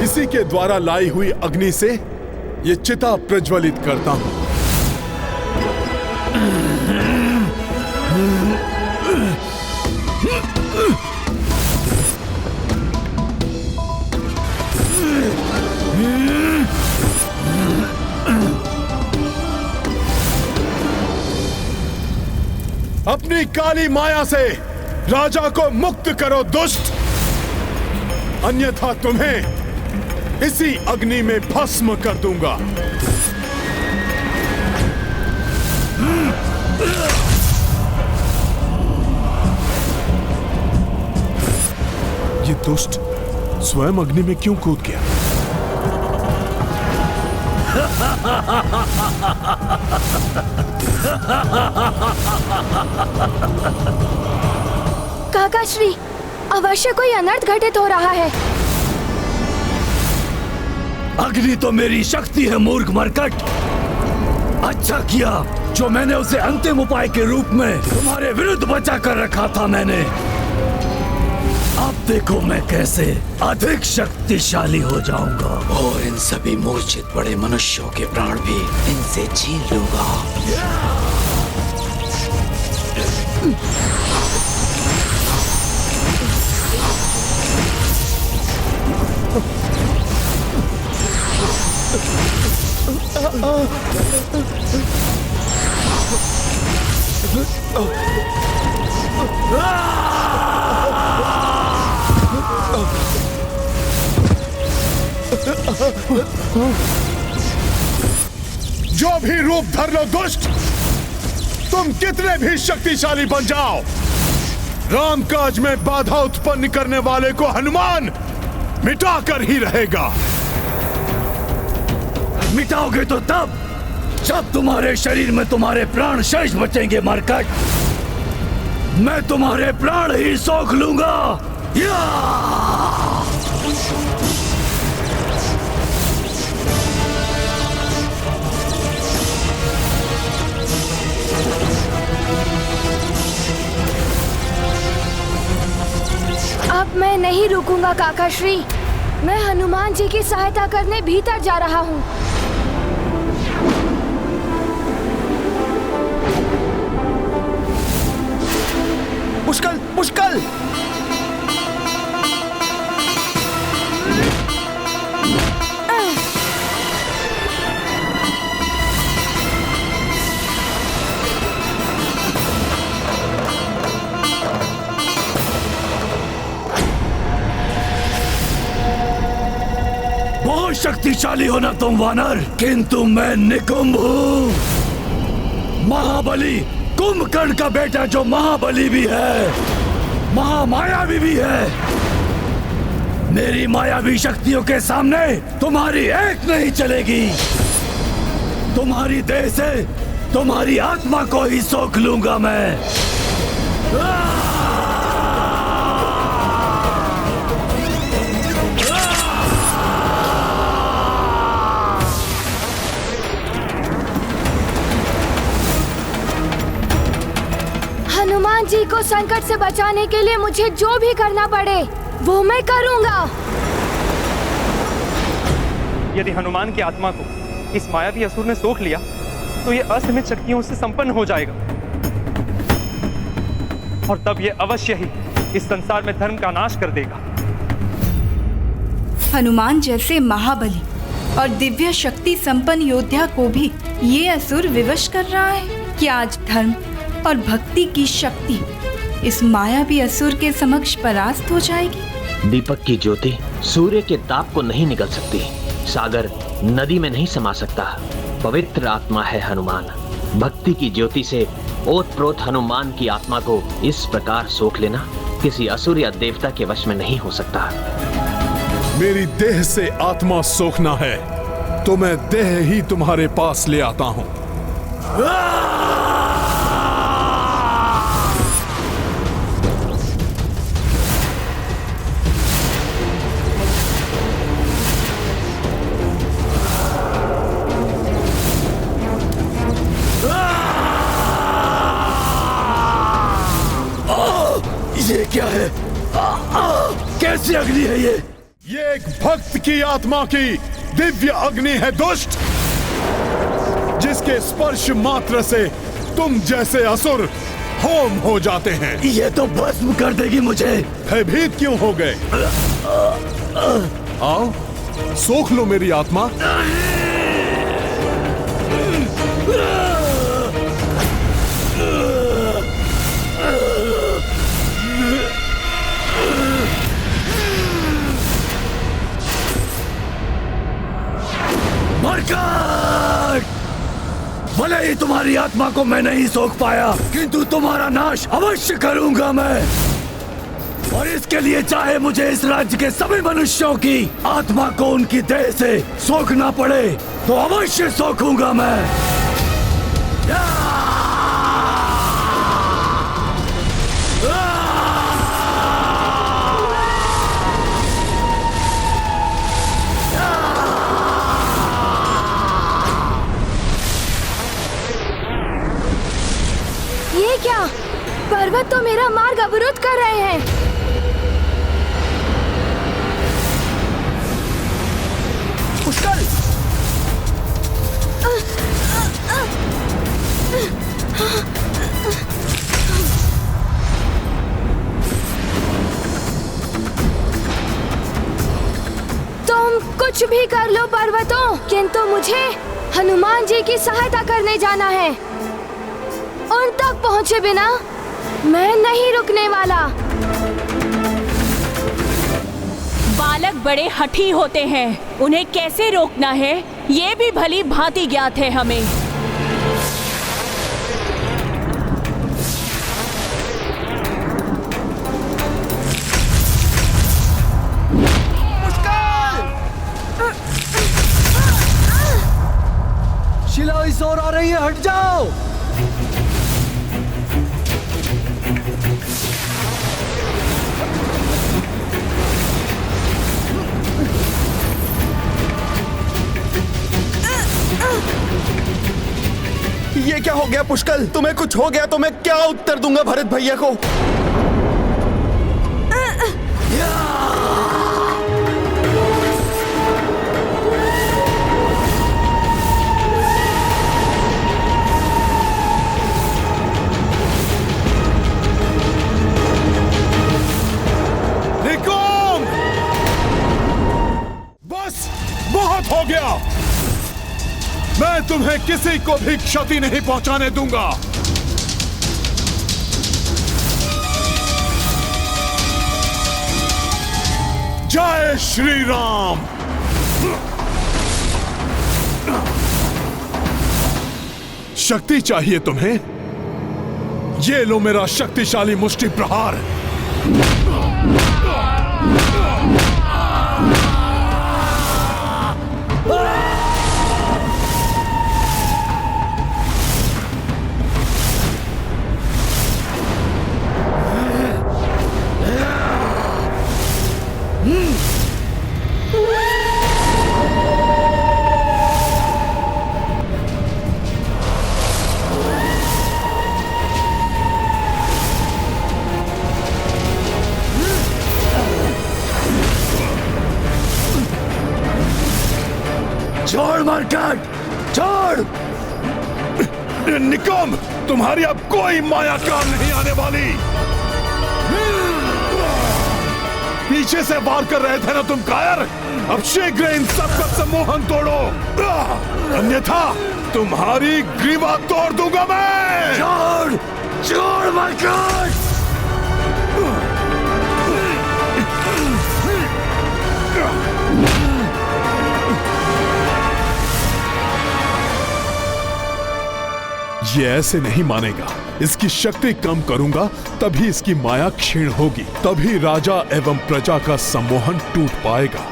इसी के द्वारा लाई हुई अग्नि से ये चिता प्रज्वलित करता हूं। अपनी काली माया से राजा को मुक्त करो दुष्ट, अन्यथा तुम्हें इसी अग्नि में भस्म कर दूंगा। ये दुष्ट स्वयं अग्नि में क्यों कूद गया? काका श्री, अवश्य कोई अनर्थ घटित हो रहा है। अग्नि तो मेरी शक्ति है मूर्ख मरकट। अच्छा किया जो मैंने उसे अंतिम उपाय के रूप में तुम्हारे विरुद्ध बचा कर रखा था मैंने। अब देखो मैं कैसे अधिक शक्तिशाली हो जाऊंगा और इन सभी मूर्छित पड़े मनुष्यों के प्राण भी इनसे छीन लूंगा। जो भी रूप धर लो दुष्ट, तुम कितने भी शक्तिशाली बन जाओ, रामकाज में बाधा उत्पन्न करने वाले को हनुमान मिटाकर ही रहेगा। मिटाओगे तो तब जब तुम्हारे शरीर में तुम्हारे प्राण शेष बचेंगे मरकट। मैं तुम्हारे प्राण ही सोख लूंगा। अब मैं नहीं रुकूंगा काका श्री, मैं हनुमान जी की सहायता करने भीतर जा रहा हूँ। पुष्कल, पुष्कल! बहुत शक्तिशाली हो ना तुम वानर, किंतु मैं निकुंभ हूँ। महाबली कुंभकर्ण का बेटा जो महाबली भी है, महामायावी भी है। मेरी मायावी शक्तियों के सामने तुम्हारी एक नहीं चलेगी। तुम्हारी देह से तुम्हारी आत्मा को ही सोख लूंगा मैं। हनुमान जी को संकट से बचाने के लिए मुझे जो भी करना पड़े वो मैं करूंगा। यदि हनुमान की आत्मा को इस मायावी असुर ने सोख लिया तो ये असीमित शक्तियों से संपन्न हो जाएगा और तब ये अवश्य ही इस संसार में धर्म का नाश कर देगा। हनुमान जैसे महाबली और दिव्य शक्ति संपन्न योद्धा को भी ये असुर विवश कर रहा है कि आज धर्म और भक्ति की शक्ति इस मायावी असुर के समक्ष परास्त हो जाएगी। दीपक की ज्योति सूर्य के ताप को नहीं निगल सकती, सागर नदी में नहीं समा सकता। पवित्र आत्मा है हनुमान। भक्ति की ज्योति से ओतप्रोत हनुमान की आत्मा को इस प्रकार सोख लेना किसी असुर या देवता के वश में नहीं हो सकता। मेरी देह से आत्मा सोखना है तो मैं देह ही तुम्हारे पास ले आता हूं। ये क्या है? कैसी अग्नि है ये? ये एक भक्त की आत्मा की दिव्य अग्नि है दुष्ट, जिसके स्पर्श मात्र से तुम जैसे असुर होम हो जाते हैं। ये तो भस्म कर देगी मुझे। भयभीत क्यों हो गए? आओ सोख लो मेरी आत्मा। भले ही तुम्हारी आत्मा को मैं नहीं सोख पाया, किंतु तुम्हारा नाश अवश्य करूंगा मैं। और इसके लिए चाहे मुझे इस राज्य के सभी मनुष्यों की आत्मा को उनकी देह से सोखना पड़े तो अवश्य सोखूंगा मैं। ये क्या? पर्वत तो मेरा मार्ग अवरुद्ध कर रहे हैं। पुष्कल! तुम कुछ भी कर लो पर्वतों, किंतु मुझे हनुमान जी की सहायता करने जाना है। उन तक पहुंचे बिना मैं नहीं रुकने वाला। बालक बड़े हठी होते हैं, उन्हें कैसे रोकना है ये भी भली भांति ज्ञात है हमें। शिला इस ओर आ रही है, हट जाओ। ये क्या हो गया पुष्कल? तुम्हें कुछ हो गया तो मैं क्या उत्तर दूंगा भरत भैया को? निकोम! बस बहुत हो गया। मैं तुम्हें किसी को भी क्षति नहीं पहुंचाने दूंगा। जय श्री राम। शक्ति चाहिए तुम्हें? ये लो मेरा शक्तिशाली मुष्टि प्रहार। छोड़ मरकट, छोड़। निकम, तुम्हारी अब कोई माया काम नहीं आने वाली। पीछे से वार कर रहे थे ना तुम कायर? अब शीघ्र इन सबका सम्मोहन तोड़ो, अन्यथा तुम्हारी ग्रीवा तोड़ दूंगा मैं। छोड़, छोड़ मरकट। ये ऐसे नहीं मानेगा। इसकी शक्ति कम करूंगा तभी इसकी माया क्षीण होगी, तभी राजा एवं प्रजा का सम्मोहन टूट पाएगा।